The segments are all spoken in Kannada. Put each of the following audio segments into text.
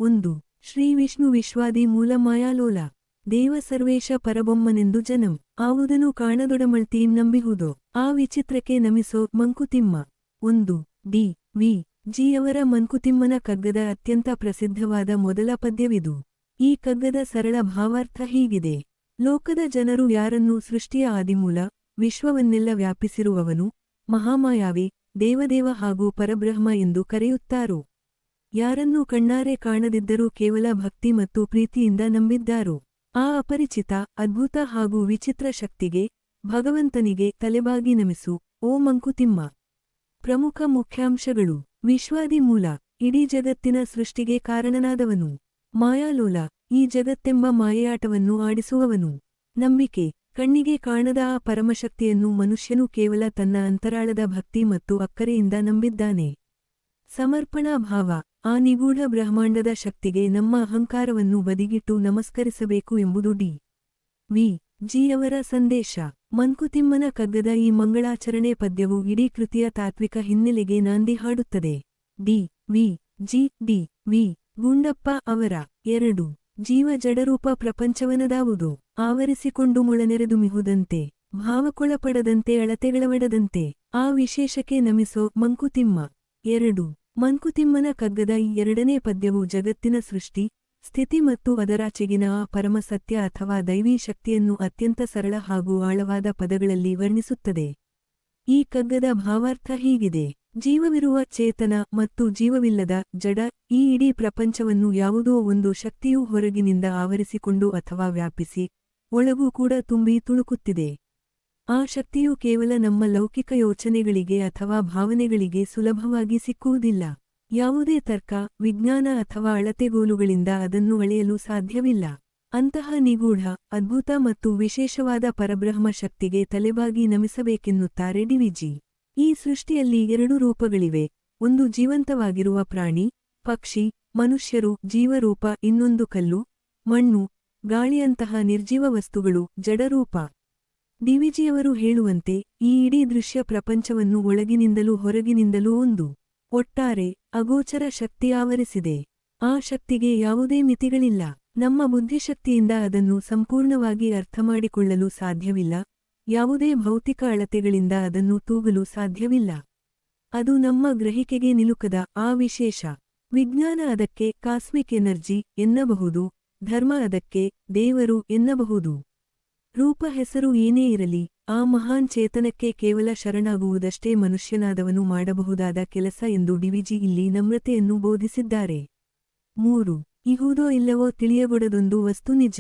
1. ಶ್ರೀ ವಿಷ್ಣು ವಿಶ್ವಾದಿ ಮೂಲ ಮಾಯಾಲೋಲ ದೇವ ಸರ್ವೇಶ ಪರಬೊಮ್ಮನೆಂದು ಜನಂ ಆವುದನು ಕಾಣದೊಡಮಳ್ತೀಂ ನಂಬಿಹುದೋ ಆ ವಿಚಿತ್ರಕ್ಕೆ ನಮಿಸೋ ಮಂಕುತಿಮ್ಮ. 1. ಡಿ. ವಿ. ಜಿಯವರ ಮಂಕುತಿಮ್ಮನ ಕಗ್ಗದ ಅತ್ಯಂತ ಪ್ರಸಿದ್ಧವಾದ ಮೊದಲ ಪದ್ಯವಿದು. ಈ ಕಗ್ಗದ ಸರಳ ಭಾವಾರ್ಥ ಹೀಗಿದೆ. ಲೋಕದ ಜನರು ಯಾರನ್ನೂ ಸೃಷ್ಟಿಯ ಆದಿಮೂಲ, ವಿಶ್ವವನ್ನೆಲ್ಲ ವ್ಯಾಪಿಸಿರುವವನು, ಮಹಾಮಾಯಾವಿ, ದೇವದೇವ ಹಾಗೂ ಪರಬ್ರಹ್ಮ ಎಂದು ಕರೆಯುತ್ತಾರೋ. ಯಾರನ್ನೂ ಕಣ್ಣಾರೆ ಕಾಣದಿದ್ದರೂ ಕೇವಲ ಭಕ್ತಿ ಮತ್ತು ಪ್ರೀತಿಯಿಂದ ನಂಬಿದ್ದಾರೋ ಆ ಅಪರಿಚಿತ, ಅದ್ಭುತ ಹಾಗೂ ವಿಚಿತ್ರ ಶಕ್ತಿಗೆ, ಭಗವಂತನಿಗೆ ತಲೆಬಾಗಿ ನಮಿಸು, ಓ ಮಂಕುತಿಮ್ಮ. ಪ್ರಮುಖ ಮುಖ್ಯಾಂಶಗಳು. ವಿಶ್ವಾದಿ ಮೂಲ, ಇಡೀ ಜಗತ್ತಿನ ಸೃಷ್ಟಿಗೆ ಕಾರಣನಾದವನು. ಮಾಯಾಲೋಲ, ಈ ಜಗತ್ತೆಂಬ ಮಾಯೆಯಾಟವನ್ನು ಆಡಿಸುವವನು. ನಂಬಿಕೆ, ಕಣ್ಣಿಗೆ ಕಾಣದ ಆ ಪರಮಶಕ್ತಿಯನ್ನು ಮನುಷ್ಯನು ಕೇವಲ ತನ್ನ ಅಂತರಾಳದ ಭಕ್ತಿ ಮತ್ತು ಅಕ್ಕರೆಯಿಂದ ನಂಬಿದ್ದಾನೆ. ಸಮರ್ಪಣಾ ಭಾವ, ಆ ನಿಗೂಢ ಬ್ರಹ್ಮಾಂಡದ ಶಕ್ತಿಗೆ ನಮ್ಮ ಅಹಂಕಾರವನ್ನು ಬದಿಗಿಟ್ಟು ನಮಸ್ಕರಿಸಬೇಕು ಎಂಬುದು ಡಿ. ವಿ. ಜಿಯವರ ಸಂದೇಶ. ಮಂಕುತಿಮ್ಮನ ಕಗ್ಗದ ಈ ಮಂಗಳಾಚರಣೆ ಪದ್ಯವು ಇಡೀ ಕೃತಿಯ ತಾತ್ವಿಕ ಹಿನ್ನೆಲೆಗೆ ನಾಂದಿ ಹಾಡುತ್ತದೆ. D. V. G. D. V. Gundappa ಅವರ 2. ಜೀವ ಜಡರೂಪ ಪ್ರಪಂಚವನದಾವುದೋ ಆವರಿಸಿಕೊಂಡು ಮೊಳನೆರೆದು ಮಿಹುದಂತೆ, ಭಾವಕ್ಕೊಳಪಡದಂತೆ ಅಳತೆಗಳವಡದಂತೆ, ಆ ವಿಶೇಷಕ್ಕೆ ನಮಿಸೋ ಮಂಕುತಿಮ್ಮ. 2. ಮಂಕುತಿಮ್ಮನ ಕಗ್ಗದ ಈ 2ನೇ ಪದ್ಯವು ಜಗತ್ತಿನ ಸೃಷ್ಟಿ, ಸ್ಥಿತಿ ಮತ್ತು ಅದರಾಚೆಗಿನ ಆ ಪರಮಸತ್ಯ ಅಥವಾ ದೈವೀ ಶಕ್ತಿಯನ್ನು ಅತ್ಯಂತ ಸರಳ ಹಾಗೂ ಆಳವಾದ ಪದಗಳಲ್ಲಿ ವರ್ಣಿಸುತ್ತದೆ. ಈ ಕಗ್ಗದ ಭಾವಾರ್ಥ ಹೀಗಿದೆ. ಜೀವವಿರುವ ಚೇತನ ಮತ್ತು ಜೀವವಿಲ್ಲದ ಜಡ, ಈ ಇಡೀ ಪ್ರಪಂಚವನ್ನು ಯಾವುದೋ ಒಂದು ಶಕ್ತಿಯು ಹೊರಗಿನಿಂದ ಆವರಿಸಿಕೊಂಡು ಅಥವಾ ವ್ಯಾಪಿಸಿ, ಒಳಗೂ ಕೂಡ ತುಂಬಿ ತುಳುಕುತ್ತಿದೆ. ಆ ಶಕ್ತಿಯು ಕೇವಲ ನಮ್ಮ ಲೌಕಿಕ ಯೋಚನೆಗಳಿಗೆ ಅಥವಾ ಭಾವನೆಗಳಿಗೆ ಸುಲಭವಾಗಿ ಸಿಕ್ಕುವುದಿಲ್ಲ. ಯಾವುದೇ ತರ್ಕ, ವಿಜ್ಞಾನ ಅಥವಾ ಅಳತೆಗೋಲುಗಳಿಂದ ಅದನ್ನು ಅಳೆಯಲು ಸಾಧ್ಯವಿಲ್ಲ. ಅಂತಹ ನಿಗೂಢ, ಅದ್ಭುತ ಮತ್ತು ವಿಶೇಷವಾದ ಪರಬ್ರಹ್ಮ ಶಕ್ತಿಗೆ ತಲೆಬಾಗಿ ನಮಿಸಬೇಕೆನ್ನುತ್ತಾರೆ ಡಿವಿಜಿ. ಈ ಸೃಷ್ಟಿಯಲ್ಲಿ 2 ರೂಪಗಳಿವೆ. ಒಂದು ಜೀವಂತವಾಗಿರುವ ಪ್ರಾಣಿ, ಪಕ್ಷಿ, ಮನುಷ್ಯರು, ಜೀವರೂಪ, ಇನ್ನೊಂದು ಕಲ್ಲು, ಮಣ್ಣು, ಗಾಳಿಯಂತಹ ನಿರ್ಜೀವ ವಸ್ತುಗಳು, ಜಡರೂಪ. ಡಿವಿಜಿಯವರು ಹೇಳುವಂತೆ ಈ ಇಡೀ ದೃಶ್ಯ ಪ್ರಪಂಚವನ್ನು ಒಳಗಿನಿಂದಲೂ ಹೊರಗಿನಿಂದಲೂ ಒಂದು ಒಟ್ಟಾರೆ, ಅಗೋಚರ ಶಕ್ತಿ ಆವರಿಸಿದೆ. ಆ ಶಕ್ತಿಗೆ ಯಾವುದೇ ಮಿತಿಗಳಿಲ್ಲ. ನಮ್ಮ ಬುದ್ಧಿಶಕ್ತಿಯಿಂದ ಅದನ್ನು ಸಂಪೂರ್ಣವಾಗಿ ಅರ್ಥಮಾಡಿಕೊಳ್ಳಲು ಸಾಧ್ಯವಿಲ್ಲ. ಯಾವುದೇ ಭೌತಿಕ ಅಳತೆಗಳಿಂದ ಅದನ್ನು ತೂಗಲು ಸಾಧ್ಯವಿಲ್ಲ. ಅದು ನಮ್ಮ ಗ್ರಹಿಕೆಗೆ ನಿಲುಕದ ಆ ವಿಶೇಷ. ವಿಜ್ಞಾನ ಅದಕ್ಕೆ ಕಾಸ್ಮಿಕ್ ಎನರ್ಜಿ ಎನ್ನಬಹುದು, ಧರ್ಮ ಅದಕ್ಕೆ ದೇವರು ಎನ್ನಬಹುದು. ರೂಪ ಹೆಸರು ಏನೇ ಇರಲಿ, ಆ ಮಹಾನ್ ಚೇತನಕ್ಕೆ ಕೇವಲ ಶರಣಾಗುವುದಷ್ಟೇ ಮನುಷ್ಯನಾದವನು ಮಾಡಬಹುದಾದ ಕೆಲಸ ಎಂದು ಡಿವಿಜಿ ಇಲ್ಲಿ ನಮ್ರತೆಯನ್ನು ಬೋಧಿಸಿದ್ದಾರೆ. 3. ಇಹುದೋ ಇಲ್ಲವೋ ತಿಳಿಯಗೊಡದೊಂದು ವಸ್ತು ನಿಜ.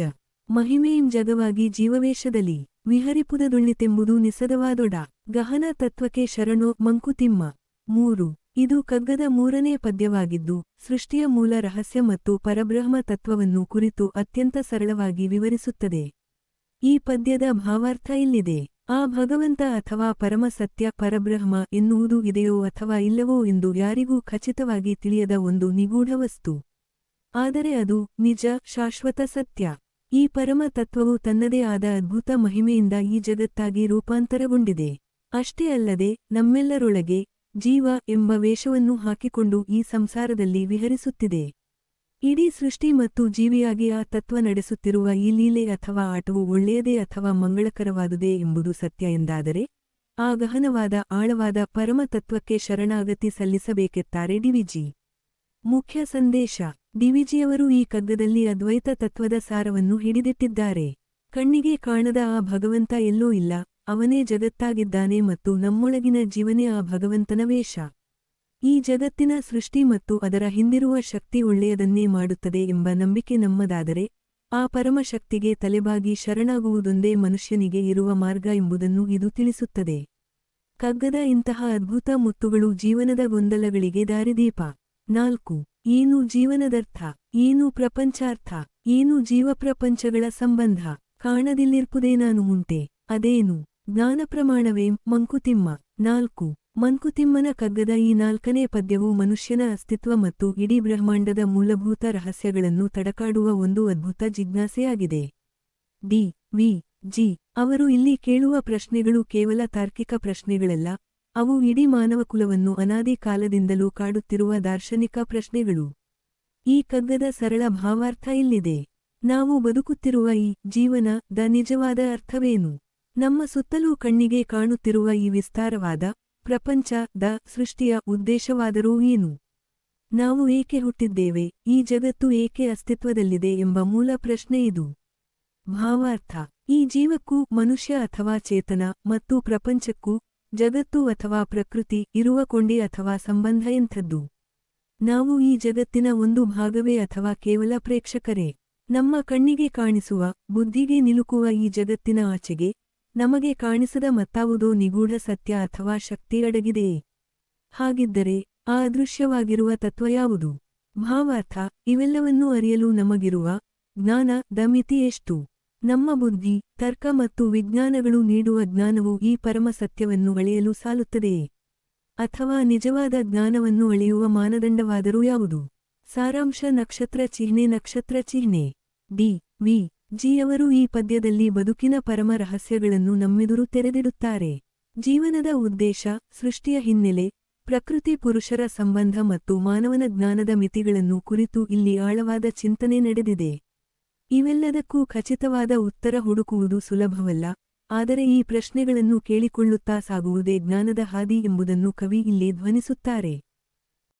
ಮಹಿಮೆಯಿಂ ಜಗವಾಗಿ ಜೀವವೇಷದಲ್ಲಿ ವಿಹರಿಪುದದುಳ್ಳಿತೆಂಬುದು ನಿಸದವಾದೊಡ ಗಹನ ತತ್ವಕ್ಕೆ ಶರಣೋ ಮಂಕುತಿಮ್ಮ. 3. ಇದು ಕಗ್ಗದ 3ನೇ ಪದ್ಯವಾಗಿದ್ದು, ಸೃಷ್ಟಿಯ ಮೂಲ ರಹಸ್ಯ ಮತ್ತು ಪರಬ್ರಹ್ಮ ತತ್ವವನ್ನು ಕುರಿತು ಅತ್ಯಂತ ಸರಳವಾಗಿ ವಿವರಿಸುತ್ತದೆ. ಈ ಪದ್ಯದ ಭಾವಾರ್ಥ ಇಲ್ಲಿದೆ. ಆ ಭಗವಂತ ಅಥವಾ ಪರಮಸತ್ಯ ಪರಬ್ರಹ್ಮ ಎನ್ನುವುದು ಇದೆಯೋ ಅಥವಾ ಇಲ್ಲವೋ ಎಂದು ಯಾರಿಗೂ ಖಚಿತವಾಗಿ ತಿಳಿಯದ ಒಂದು ನಿಗೂಢ ವಸ್ತು. ಆದರೆ ಅದು ನಿಜ, ಶಾಶ್ವತ ಸತ್ಯ. ಈ ಪರಮ ತತ್ವವು ತನ್ನದೇ ಆದ ಅದ್ಭುತ ಮಹಿಮೆಯಿಂದ ಈ ಜಗತ್ತಾಗಿ ರೂಪಾಂತರಗೊಂಡಿದೆ. ಅಷ್ಟೇ ಅಲ್ಲದೆ ನಮ್ಮೆಲ್ಲರೊಳಗೆ ಜೀವ ಎಂಬ ವೇಷವನ್ನು ಹಾಕಿಕೊಂಡು ಈ ಸಂಸಾರದಲ್ಲಿ ವಿಹರಿಸುತ್ತಿದೆ. ಇಡೀ ಸೃಷ್ಟಿ ಮತ್ತು ಜೀವಿಯಾಗಿ ಆ ತತ್ವ ನಡೆಸುತ್ತಿರುವ ಈ ಲೀಲೆ ಅಥವಾ ಆಟವು ಒಳ್ಳೆಯದೇ ಅಥವಾ ಮಂಗಳಕರವಾದುದೇ ಎಂಬುದು ಸತ್ಯ ಎಂದಾದರೆ, ಆ ಗಹನವಾದ ಆಳವಾದ ಪರಮ ತತ್ವಕ್ಕೆ ಶರಣಾಗತಿ ಸಲ್ಲಿಸಬೇಕೆತ್ತಾರೆ ಡಿವಿಜಿ. ಮುಖ್ಯ ಸಂದೇಶ. ಡಿವಿಜಿಯವರು ಈ ಕಗ್ಗದಲ್ಲಿ ಅದ್ವೈತ ತತ್ವದ ಸಾರವನ್ನು ಹಿಡಿದಿಟ್ಟಿದ್ದಾರೆ. ಕಣ್ಣಿಗೆ ಕಾಣದ ಆ ಭಗವಂತ ಎಲ್ಲೋ ಇಲ್ಲ, ಅವನೇ ಜಗತ್ತಾಗಿದ್ದಾನೆ ಮತ್ತು ನಮ್ಮೊಳಗಿನ ಜೀವನೇ ಆ ಭಗವಂತನ ವೇಷ. ಈ ಜಗತ್ತಿನ ಸೃಷ್ಟಿ ಮತ್ತು ಅದರ ಹಿಂದಿರುವ ಶಕ್ತಿ ಒಳ್ಳೆಯದನ್ನೇ ಮಾಡುತ್ತದೆ ಎಂಬ ನಂಬಿಕೆ ನಮ್ಮದಾದರೆ, ಆ ಪರಮಶಕ್ತಿಗೆ ತಲೆಬಾಗಿ ಶರಣಾಗುವುದೊಂದೇ ಮನುಷ್ಯನಿಗೆ ಇರುವ ಮಾರ್ಗ ಎಂಬುದನ್ನು ಇದು ತಿಳಿಸುತ್ತದೆ. ಕಗ್ಗದ ಇಂತಹ ಅದ್ಭುತ ಮುತ್ತುಗಳು ಜೀವನದ ಗೊಂದಲಗಳಿಗೆ ದಾರಿದೀಪ. 4. ಏನು ಜೀವನದರ್ಥ, ಏನು ಪ್ರಪಂಚಾರ್ಥ, ಏನು ಜೀವಪ್ರಪಂಚಗಳ ಸಂಬಂಧ, ಕಾಣದಿಲ್ಲಿರ್ಪುದೇನಾನು ಉಂಟೆ, ಅದೇನು ಜ್ಞಾನಪ್ರಮಾಣವೇಂ ಮಂಕುತಿಮ್ಮ. 4. ಮಂಕುತಿಮ್ಮನ ಕಗ್ಗದ ಈ 4ನೇ ಪದ್ಯವು ಮನುಷ್ಯನ ಅಸ್ತಿತ್ವ ಮತ್ತು ಇಡೀ ಬ್ರಹ್ಮಾಂಡದ ಮೂಲಭೂತ ರಹಸ್ಯಗಳನ್ನು ತಡಕಾಡುವ ಒಂದು ಅದ್ಭುತ ಜಿಜ್ಞಾಸೆಯಾಗಿದೆ. ಡಿ. ವಿ. ಜಿ. ಅವರು ಇಲ್ಲಿ ಕೇಳುವ ಪ್ರಶ್ನೆಗಳು ಕೇವಲ ತಾರ್ಕಿಕ ಪ್ರಶ್ನೆಗಳಲ್ಲ, ಅವು ಇಡೀ ಮಾನವಕುಲವನ್ನು ಅನಾದಿ ಕಾಲದಿಂದಲೂ ಕಾಡುತ್ತಿರುವ ದಾರ್ಶನಿಕ ಪ್ರಶ್ನೆಗಳು. ಈ ಕಗ್ಗದ ಸರಳ ಭಾವಾರ್ಥ ಇಲ್ಲಿದೆ. ನಾವು ಬದುಕುತ್ತಿರುವ ಈ ಜೀವನದ ನಿಜವಾದ ಅರ್ಥವೇನು? ನಮ್ಮ ಸುತ್ತಲೂ ಕಣ್ಣಿಗೆ ಕಾಣುತ್ತಿರುವ ಈ ವಿಸ್ತಾರವಾದ ಪ್ರಪಂಚದ ಸೃಷ್ಟಿಯ ಉದ್ದೇಶವಾದರೂ ಏನು? ನಾವು ಏಕೆ ಹುಟ್ಟಿದ್ದೇವೆ? ಈ ಜಗತ್ತು ಏಕೆ ಅಸ್ತಿತ್ವದಲ್ಲಿದೆ ಎಂಬ ಮೂಲ ಪ್ರಶ್ನೆ ಇದು. ಭಾವಾರ್ಥ: ಈ ಜೀವಕ್ಕೂ ಮನುಷ್ಯ ಅಥವಾ ಚೇತನ ಮತ್ತು ಪ್ರಪಂಚಕ್ಕೂ ಜಗತ್ತು ಅಥವಾ ಪ್ರಕೃತಿ ಇರುವ ಕೊಂಡಿ ಅಥವಾ ಸಂಬಂಧ ಎಂಥದ್ದು? ನಾವು ಈ ಜಗತ್ತಿನ ಒಂದು ಭಾಗವೇ ಅಥವಾ ಕೇವಲ ಪ್ರೇಕ್ಷಕರೇ? ನಮ್ಮ ಕಣ್ಣಿಗೆ ಕಾಣಿಸುವ, ಬುದ್ಧಿಗೆ ನಿಲುಕುವ ಈ ಜಗತ್ತಿನ ಆಚೆಗೆ ನಮಗೆ ಕಾಣಿಸದ ಮತ್ತಾವುದೋ ನಿಗೂಢ ಸತ್ಯ ಅಥವಾ ಶಕ್ತಿ ಅಡಗಿದೆಯೇ? ಹಾಗಿದ್ದರೆ ಆ ಅದೃಶ್ಯವಾಗಿರುವ ತತ್ವ ಯಾವುದು? ಭಾವಾರ್ಥ: ಇವೆಲ್ಲವನ್ನೂ ಅರಿಯಲು ನಮಗಿರುವ ಜ್ಞಾನದ ಮಿತಿ ಎಷ್ಟು? ನಮ್ಮ ಬುದ್ಧಿ, ತರ್ಕ ಮತ್ತು ವಿಜ್ಞಾನಗಳು ನೀಡುವ ಜ್ಞಾನವು ಈ ಪರಮ ಸತ್ಯವನ್ನು ಅಳೆಯಲು ಸಾಲುತ್ತದೆಯೇ? ಅಥವಾ ನಿಜವಾದ ಜ್ಞಾನವನ್ನು ಅಳೆಯುವ ಮಾನದಂಡವಾದರೂ ಯಾವುದು? ಸಾರಾಂಶ: ನಕ್ಷತ್ರ ಚಿಹ್ನೆ ಡಿ. ವಿ. ಜಿಯವರು ಈ ಪದ್ಯದಲ್ಲಿ ಬದುಕಿನ ಪರಮ ರಹಸ್ಯಗಳನ್ನು ನಮ್ಮೆದುರು ತೆರೆದಿಡುತ್ತಾರೆ. ಜೀವನದ ಉದ್ದೇಶ, ಸೃಷ್ಟಿಯ ಹಿನ್ನೆಲೆ, ಪ್ರಕೃತಿ ಪುರುಷರ ಸಂಬಂಧ ಮತ್ತು ಮಾನವನ ಜ್ಞಾನದ ಮಿತಿಗಳನ್ನು ಕುರಿತು ಇಲ್ಲಿ ಆಳವಾದ ಚಿಂತನೆ ನಡೆದಿದೆ. ಇವೆಲ್ಲದಕ್ಕೂ ಖಚಿತವಾದ ಉತ್ತರ ಹುಡುಕುವುದು ಸುಲಭವಲ್ಲ, ಆದರೆ ಈ ಪ್ರಶ್ನೆಗಳನ್ನು ಕೇಳಿಕೊಳ್ಳುತ್ತಾ ಸಾಗುವುದೇ ಜ್ಞಾನದ ಹಾದಿ ಎಂಬುದನ್ನು ಕವಿ ಇಲ್ಲಿ ಧ್ವನಿಸುತ್ತಾರೆ.